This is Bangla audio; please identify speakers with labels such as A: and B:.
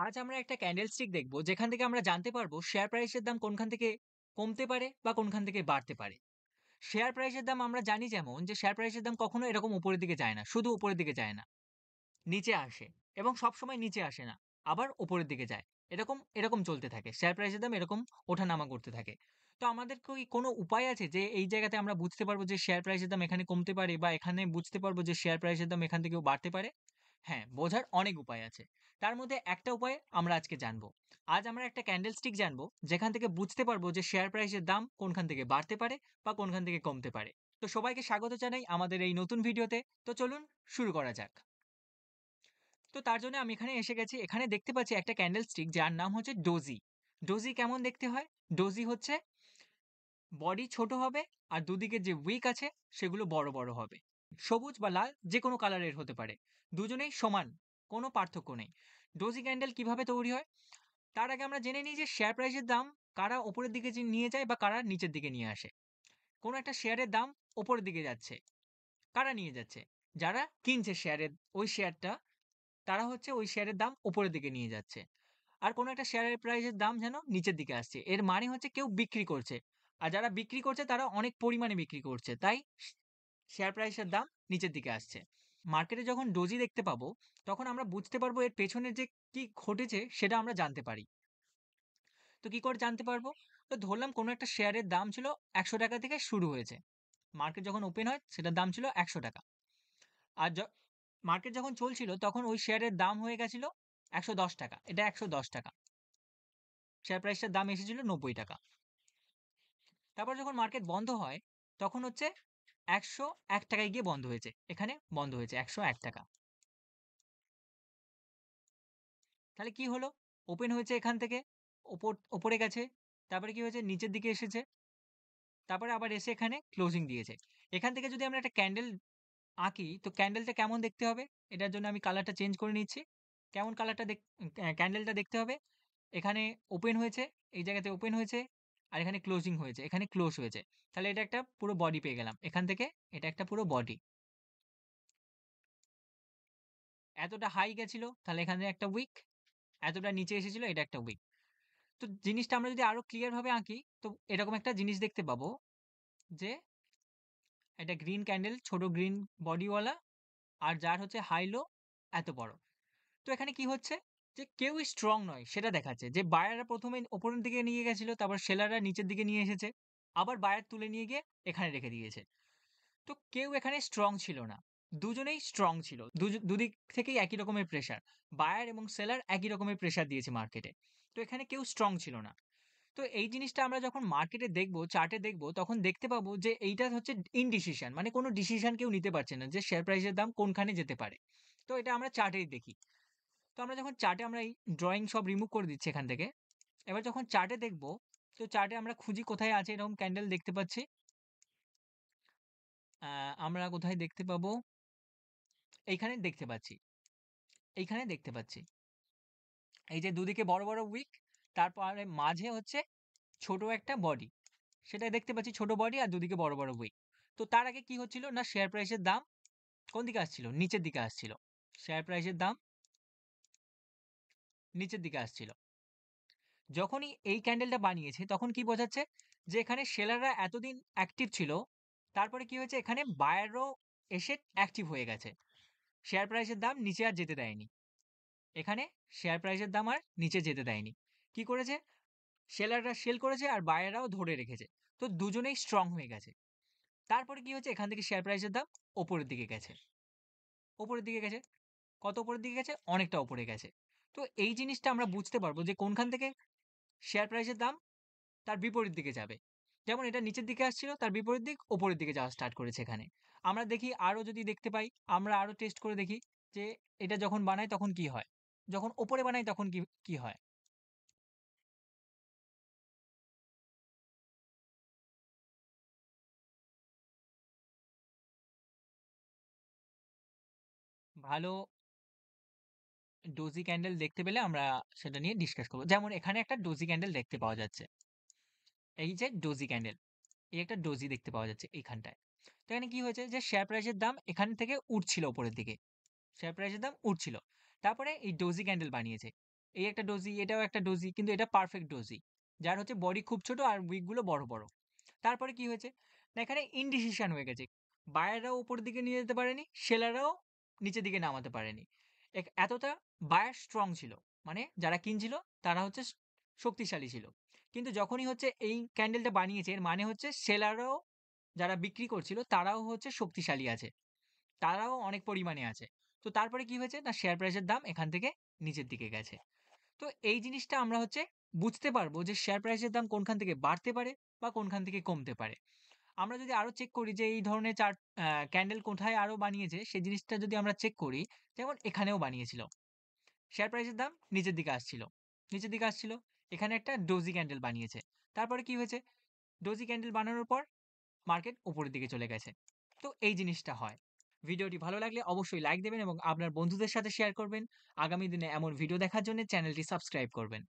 A: আজ আমরা একটা ক্যান্ডেলস্টিক দেখব যেখান থেকে আমরা জানতে পারবো শেয়ার প্রাইসের দাম কোনখান থেকে কমতে পারে বা কোনখান থেকে বাড়তে পারে। শেয়ার প্রাইসের দাম আমরা জানি যেমন যে শেয়ার প্রাইসের দাম কখনো এরকম উপরের দিকে যায় না, শুধু উপরের দিকে যায় না, নিচে আসে এবং সবসময় নিচে আসে না, আবার উপরের দিকে যায়। এরকম এরকম চলতে থাকে, শেয়ার প্রাইসের দাম এরকম ওঠানামা করতে থাকে। তো আমাদের কি কোনো উপায় আছে যে এই জায়গাতে আমরা বুঝতে পারবো যে শেয়ার প্রাইসের দাম এখানে কমতে পারে বা এখানে বুঝতে পারবো যে শেয়ার প্রাইসের দাম এখান থেকেও বাড়তে পারে? হ্যাঁ, বোঝার অনেক উপায় আছে। তার মধ্যে একটা উপায় আমরা আজকে জানবো। আজ আমরা একটা ক্যান্ডেলস্টিক জানবো, যেখান থেকে বুঝতে পারবো যে শেয়ার প্রাইসের দাম কোনখান থেকে বাড়তে পারে বা কোনখান থেকে কমতে পারে। তো সবাইকে স্বাগত জানাই আমাদের এই নতুন ভিডিওতে। তো চলুন শুরু করা যাক। তো তার জন্য আমি এখানে এসে গেছি। এখানে দেখতে পাচ্ছি একটা ক্যান্ডেলস্টিক যার নাম হচ্ছে ডোজি। ডোজি কেমন দেখতে হয়? ডোজি হচ্ছে বডি ছোট হবে আর দুদিকে যে উইক আছে সেগুলো বড় বড় হবে। সবুজ বা লাল যেকোনো কালারের হতে পারে। দুজনেই সমান, কোনো পার্থক্য নেই। ডোজি ক্যান্ডেল কিভাবে তৈরি হয়? তার আগে আমরা জেনে নিই যে শেয়ার প্রাইসের দাম কারা উপরের দিকে যে নিয়ে যায় বা কারা নিচের দিকে নিয়ে আসে। কোনো একটা শেয়ারের দাম উপরের দিকে যাচ্ছে। কারা নিয়ে যাচ্ছে? যারা কিনছে শেয়ারের ওই শেয়ারটা, তারা হচ্ছে ওই শেয়ারের দাম উপরের দিকে নিয়ে যাচ্ছে। আর কোনো একটা শেয়ারের প্রাইসের দাম যেন নিচের দিকে আসছে। এর মানে হচ্ছে কেউ বিক্রি করছে। আর যারা বিক্রি করছে তারা অনেক পরিমাণে বিক্রি করছে। তাই শেয়ার প্রাইসের দাম নিচের দিকে আসছে। মার্কেটে যখন ডোজি দেখতে পাবো, তখন আমরা বুঝতে পারবো এর পেছনে যে কি ঘটেছে সেটা আমরা জানতে পারি। তো কি করে জানতে পারবো? তো ধরলাম কোনো একটা শেয়ারের দাম ছিল ৳১০০ থেকে শুরু হয়েছে। মার্কেট যখন ওপেন হয় সেটার দাম ছিল ৳১০০। আর মার্কেট যখন চলছিল তখন ওই শেয়ারের দাম হয়ে গেছিল ৳১১০। এটা ৳১১০। শেয়ার প্রাইসটার দাম এসেছিল ৳৯০। তারপর যখন মার্কেট বন্ধ হয়, তখন হচ্ছে ৳১০১ গিয়ে বন্ধ হয়েছে। এখানে বন্ধ হয়েছে ৳১০১। তাহলে কি হলো? ওপেন হয়েছে এখান থেকে, ওপরে গেছে। তারপরে কি হয়েছে? নিচের দিকে এসেছে। তারপরে আবার এসে এখানে ক্লোজিং দিয়েছে। এখান থেকে যদি আমরা একটা ক্যান্ডেল আঁকি, তো ক্যান্ডেলটা কেমন দেখতে হবে? এটার জন্য আমি কালারটা চেঞ্জ করে নিচ্ছি। কেমন কালারটা ক্যান্ডেলটা দেখতে হবে? এখানে ওপেন হয়েছে, এই জায়গাতে ওপেন হয়েছে, আর এখানে ক্লোজিং হয়েছে, এখানে ক্লোজ হয়েছে। তাহলে এটা একটা পুরো বডি পেয়ে গেলাম। এখান থেকে এটা একটা পুরো বডি। এতটা হাই গেছিল, তাহলে এখানে একটা উইক, এতটা নিচে এসেছিল, এটা একটা উইক। তো জিনিসটা আমরা যদি আরো ক্লিয়ার ভাবে আঁকি, তো এরকম একটা জিনিস দেখতে পাবো যে এটা গ্রিন ক্যান্ডেল, ছোট গ্রিন বডিওয়ালা, আর যার হচ্ছে হাই লো এত বড়। তো এখানে কি হচ্ছে? যে কেউই স্ট্রং নয় সেটা দেখাচ্ছে। যে বায়াররা ১ম এ উপরের দিকে নিয়ে গেছিল, তারপর সেলাররা নিচের দিকে নিয়ে এসেছে। আবার বায়ার তুলে নিয়ে গিয়ে এখানে রেখে দিয়েছে। তো কেউ এখানে স্ট্রং ছিল না। দুজনেই স্ট্রং ছিল। দুদিক থেকেই একই রকমের প্রেশার। বায়ার এবং সেলার একই রকমের প্রেশার দিয়েছে মার্কেটে। তো এখানে কেউ স্ট্রং ছিল না। তো এই জিনিসটা আমরা যখন মার্কেটে দেখব, চার্টে দেখব, তখন দেখতে পাবো যে এইটা হচ্ছে ইনডিসিশন। মানে কোনো ডিসিশন কেউ নিতে পারছে না যে শেয়ার প্রাইসের দাম কোনখানে যেতে পারে। তো এটা আমরা চার্টেই দেখি। তো আমরা যখন চার্টে আমরা এই ড্রয়িং সব রিমুভ করে দিচ্ছি এখান থেকে। এবার যখন চার্টে দেখব, তো চার্টে আমরা খুঁজি কোথায় আছে এরকম ক্যান্ডেল দেখতে পাচ্ছি। আ আমরা কোথায় দেখতে পাবো? এইখানে দেখতে পাচ্ছি। এইখানে দেখতে পাচ্ছি। এই যে দুদিকে বড়, বড় উইক, তারপরে মাঝে হচ্ছে ছোট একটা বডি। সেটা দেখতে পাচ্ছি, ছোট বডি আর দুদিকে বড়, বড় উইক। তো তার আগে কি হচ্ছিল? না, শেয়ার প্রাইসের দাম কোন দিকে আসছিল? নিচের দিকে আসছিল। শেয়ার প্রাইসের দাম নিচের দিকে আসছিল। যখনই এই ক্যান্ডেলটা বানিয়েছে তখন কি বোঝাচ্ছে? যে এখানে সেলাররা এতদিন অ্যাক্টিভ ছিল। তারপরে কি হয়েছে? এখানে বায়াররাও এসে অ্যাক্টিভ হয়ে গেছে। শেয়ার প্রাইসের দাম নিচে আর যেতে দেয়নি। এখানে শেয়ার প্রাইসের দাম আর নিচে যেতে দেয়নি। কি করেছে? সেলাররা সেল করেছে আর বায়াররাও ধরে রেখেছে। তো দুজনেই স্ট্রং হয়ে গেছে। তারপরে কি হচ্ছে? এখান থেকে শেয়ার প্রাইসের দাম উপরের দিকে গেছে। উপরের দিকে গেছে। কত উপরের দিকে গেছে? অনেকটা উপরে গেছে। তো এই জিনিসটা আমরা বুঝতে পারবো যে কোনখান থেকে শেয়ার প্রাইসের দাম তার বিপরীত দিকে যাবে। যেমন এটা নিচের দিকে আসছিল, তার বিপরীত দিক উপরের দিকে যাওয়া স্টার্ট করেছে এখানে। আমরা দেখি আরো যদি দেখতে পাই, আমরা আরো টেস্ট করে দেখি যে এটা যখন বানাই তখন কি হয়? যখন উপরে বানাই তখন কি হয়? ভালো ডোজি ক্যান্ডেল দেখতে পেলে আমরা সেটা নিয়ে ডিসকাস করব। যেমন এখানে একটা ডোজি ক্যান্ডেল দেখতে পাওয়া যাচ্ছে। এই যে ডোজি ক্যান্ডেল, এই একটা ডোজি দেখতে পাওয়া যাচ্ছে এইখানটায়। তো এখানে কি হয়েছে? যে শেয়ার প্রাইসের দাম এখান থেকে উঠছিল উপরের দিকে। শেয়ার প্রাইসের দাম উঠছিল। তারপরে এই ডোজি ক্যান্ডেল বানিয়েছে। এই একটা ডোজি, এটাও একটা ডোজি। কিন্তু এটা পারফেক্ট ডোজি। যার হচ্ছে বডি খুব ছোট আর উইক গুলো বড়, বড়। তারপরে কি হয়েছে? না এখানে ইনডিসিশন হয়ে গেছে। বায়াররাও উপরের দিকে নিয়ে যেতে পারেনি, সেলাররাও নিচের দিকে নামাতে পারেনি। এতটা বায়ার স্ট্রং ছিল। মানে যারা কিনছিল তারা হচ্ছে শক্তিশালী ছিল। কিন্তু যখনই হচ্ছে এই ক্যান্ডেলটা বানিয়েছে এর মানে হচ্ছে সেলাররাও যারা বিক্রি করছিল তারাও হচ্ছে শক্তিশালী আছে। তারাও অনেক পরিমাণে আছে। তো তারপরে কি হয়েছে? না শেয়ার প্রাইস এর দাম এখান থেকে নিচের দিকে গেছে। তো এই জিনিসটা আমরা হচ্ছে বুঝতে পারবো যে শেয়ার প্রাইস এর দাম কোনখান থেকে বাড়তে পারে বা কোনখান থেকে কমতে পারে। আমরা যদি আরো চেক করি যে এই ধরনের চার্ট ক্যান্ডেল কোথায় আরো বানিয়েছে সেই জিনিসটা যদি আমরা চেক করি, যেমন এখানেও বানিয়েছিল। শেয়ার প্রাইসের দাম নিচের দিকে আসছিল। নিচের দিকে আসছিল। এখানে একটা ডোজি ক্যান্ডেল বানিয়েছে। তারপরে কি হয়েছে? ডোজি ক্যান্ডেল বানানোর পর মার্কেট উপরের দিকে চলে গেছে। তো এই জিনিসটা হয়। ভিডিওটি ভালো লাগলে অবশ্যই লাইক দেবেন এবং আপনার বন্ধুদের সাথে শেয়ার করবেন। আগামী দিনে এমন ভিডিও দেখার জন্য চ্যানেলটি সাবস্ক্রাইব করবেন।